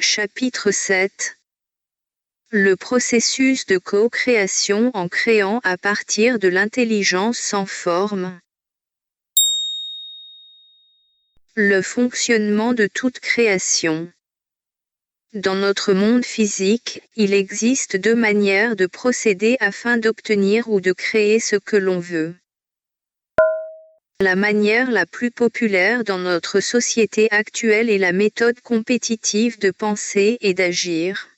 Chapitre 7. Le processus de co-création en créant à partir de l'intelligence sans forme. Le fonctionnement de toute création. Dans notre monde physique, il existe deux manières de procéder afin d'obtenir ou de créer ce que l'on veut. La manière la plus populaire dans notre société actuelle est la méthode compétitive de penser et d'agir.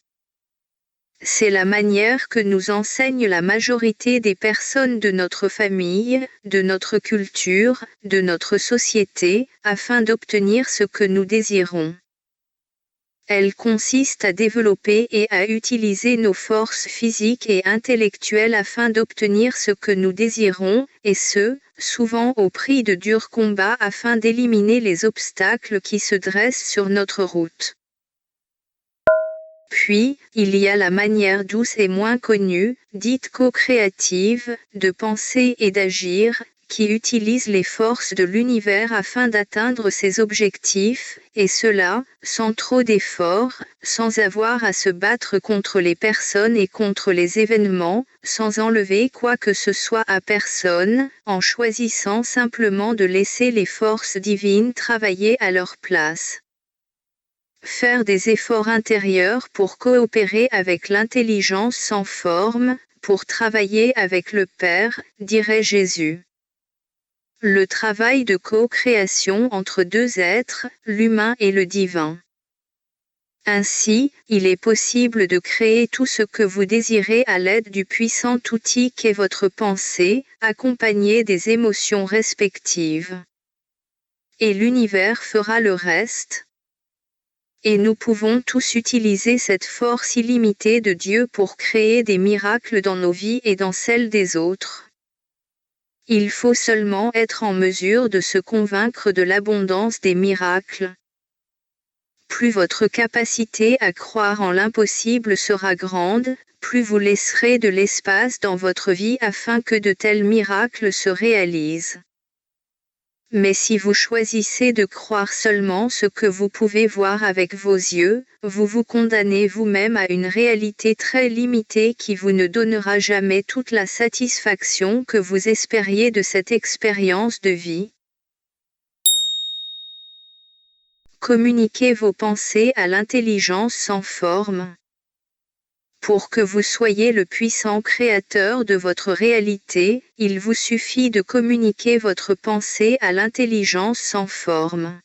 C'est la manière que nous enseigne la majorité des personnes de notre famille, de notre culture, de notre société, afin d'obtenir ce que nous désirons. Elle consiste à développer et à utiliser nos forces physiques et intellectuelles afin d'obtenir ce que nous désirons, et ce, souvent au prix de durs combats afin d'éliminer les obstacles qui se dressent sur notre route. Puis, il y a la manière douce et moins connue, dite co-créative, de penser et d'agir, qui utilise les forces de l'univers afin d'atteindre ses objectifs, et cela, sans trop d'efforts, sans avoir à se battre contre les personnes et contre les événements, sans enlever quoi que ce soit à personne, en choisissant simplement de laisser les forces divines travailler à leur place. Faire des efforts intérieurs pour coopérer avec l'intelligence sans forme, pour travailler avec le Père, dirait Jésus. Le travail de co-création entre deux êtres, l'humain et le divin. Ainsi, il est possible de créer tout ce que vous désirez à l'aide du puissant outil qu'est votre pensée, accompagné des émotions respectives. Et l'univers fera le reste. Et nous pouvons tous utiliser cette force illimitée de Dieu pour créer des miracles dans nos vies et dans celles des autres. Il faut seulement être en mesure de se convaincre de l'abondance des miracles. Plus votre capacité à croire en l'impossible sera grande, plus vous laisserez de l'espace dans votre vie afin que de tels miracles se réalisent. Mais si vous choisissez de croire seulement ce que vous pouvez voir avec vos yeux, vous vous condamnez vous-même à une réalité très limitée qui vous ne donnera jamais toute la satisfaction que vous espériez de cette expérience de vie. Communiquez vos pensées à l'intelligence sans forme. Pour que vous soyez le puissant créateur de votre réalité, il vous suffit de communiquer votre pensée à l'intelligence sans forme.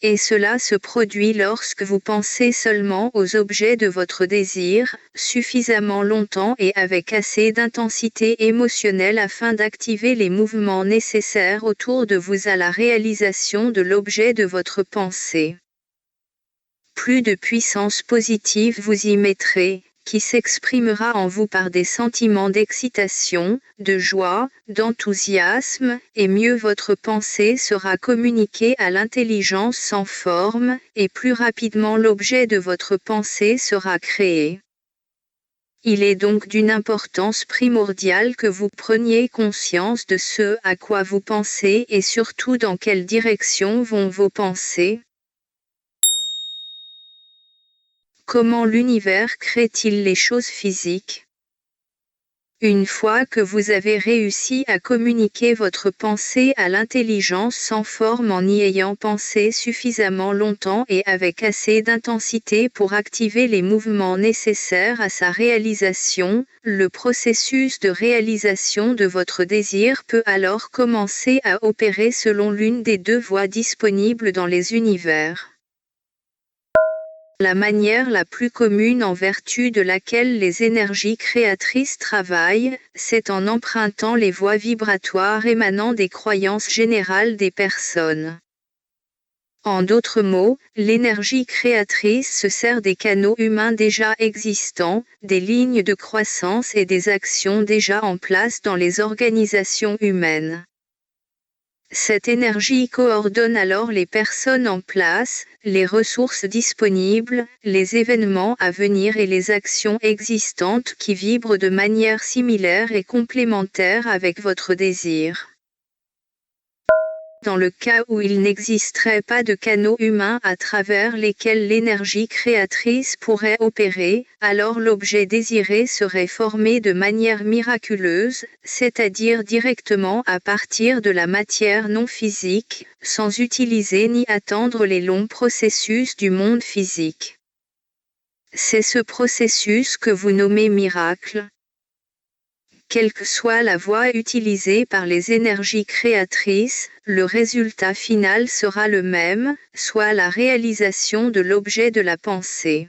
Et cela se produit lorsque vous pensez seulement aux objets de votre désir, suffisamment longtemps et avec assez d'intensité émotionnelle afin d'activer les mouvements nécessaires autour de vous à la réalisation de l'objet de votre pensée. Plus de puissance positive vous y mettrez, qui s'exprimera en vous par des sentiments d'excitation, de joie, d'enthousiasme, et mieux votre pensée sera communiquée à l'intelligence sans forme, et plus rapidement l'objet de votre pensée sera créé. Il est donc d'une importance primordiale que vous preniez conscience de ce à quoi vous pensez et surtout dans quelle direction vont vos pensées. Comment l'univers crée-t-il les choses physiques ? Une fois que vous avez réussi à communiquer votre pensée à l'intelligence sans forme en y ayant pensé suffisamment longtemps et avec assez d'intensité pour activer les mouvements nécessaires à sa réalisation, le processus de réalisation de votre désir peut alors commencer à opérer selon l'une des deux voies disponibles dans les univers. La manière la plus commune en vertu de laquelle les énergies créatrices travaillent, c'est en empruntant les voies vibratoires émanant des croyances générales des personnes. En d'autres mots, l'énergie créatrice se sert des canaux humains déjà existants, des lignes de croissance et des actions déjà en place dans les organisations humaines. Cette énergie coordonne alors les personnes en place, les ressources disponibles, les événements à venir et les actions existantes qui vibrent de manière similaire et complémentaire avec votre désir. dans le cas où il n'existerait pas de canaux humains à travers lesquels l'énergie créatrice pourrait opérer, alors l'objet désiré serait formé de manière miraculeuse, c'est-à-dire directement à partir de la matière non physique, sans utiliser ni attendre les longs processus du monde physique. C'est ce processus que vous nommez miracle. Quelle que soit la voie utilisée par les énergies créatrices, le résultat final sera le même, soit la réalisation de l'objet de la pensée.